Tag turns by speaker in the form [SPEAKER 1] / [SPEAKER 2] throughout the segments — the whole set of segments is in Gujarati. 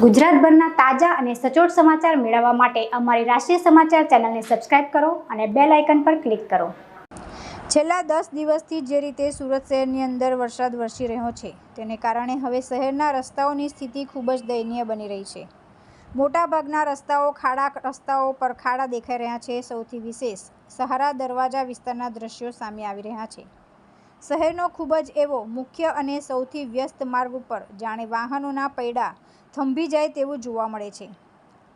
[SPEAKER 1] ગુજરાતભરના તાજા અને સચોટ સમાચાર મેળવવા માટે અમારી રાષ્ટ્રીય સમાચાર ચેનલને સબસ્ક્રાઇબ કરો અને બેલ આઇકન પર ક્લિક કરો। છેલ્લા 10 દિવસથી જે રીતે સુરત શહેરની અંદર વરસાદ વરસી રહ્યો છે તેને કારણે હવે શહેરના રસ્તાઓની સ્થિતિ ખૂબ જ દયનીય બની રહી છે। મોટાભાગના રસ્તાઓ રસ્તાઓ પર ખાડા દેખાઈ રહ્યા છે। સૌથી વિશેષ સહારા દરવાજા વિસ્તારના દ્રશ્યો સામે આવી રહ્યા છે। શહેરનો ખૂબ જ એવો મુખ્ય અને સૌથી વ્યસ્ત માર્ગ ઉપર જાણે વાહનોના પૈડા થંભી જાય તેવું જોવા મળે છે।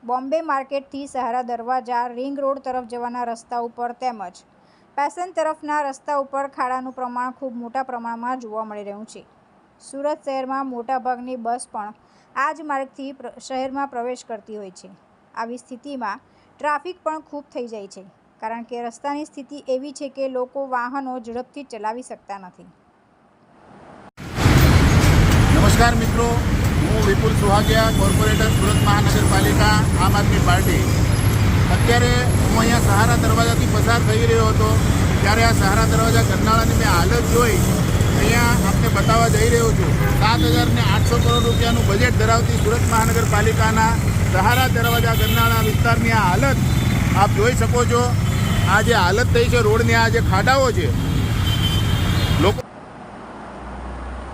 [SPEAKER 1] બોમ્બે માર્કેટથી સહારા દરવાજા રિંગ રોડ તરફ જવાના રસ્તા ઉપર તેમજ પેસન તરફના રસ્તા ઉપર ખાડાનું પ્રમાણ ખૂબ મોટા પ્રમાણમાં જોવા મળી રહ્યું છે। સુરત શહેરમાં મોટાભાગની બસ પણ આ જ માર્ગથી શહેરમાં પ્રવેશ કરતી હોય છે। આવી સ્થિતિમાં ટ્રાફિક પણ ખૂબ થઈ જાય છે કારણ કે રસ્તાની સ્થિતિ એવી છે કે લોકો વાહનો ઝડપથી ચલાવી શકતા નથી।
[SPEAKER 2] નમસ્કાર મિત્રો, હું વિપુલ સુહાગિયા, કોર્પોરેટર સુરત મહાનગરપાલિકા આમ આદમી પાર્ટી। અત્યારે હું અહીંયા સહારા દરવાજાથી પસાર થઈ રહ્યો હતો ત્યારે આ સહારા દરવાજા ગરનાળાની મેં હાલત જોઈ અહીંયા આપને બતાવવા જઈ રહ્યો છું। 7,800 કરોડ રૂપિયાનું બજેટ ધરાવતી સુરત મહાનગરપાલિકાના સહારા દરવાજા ગરનાળા વિસ્તારની આ હાલત આપ જોઈ શકો છો। આ જે હાલત થઈ છે રોડની, આ જે ખાડાઓ છે, લોકો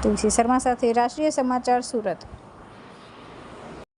[SPEAKER 1] તુલસી શર્મા સાથે રાષ્ટ્રીય સમાચાર સુરત।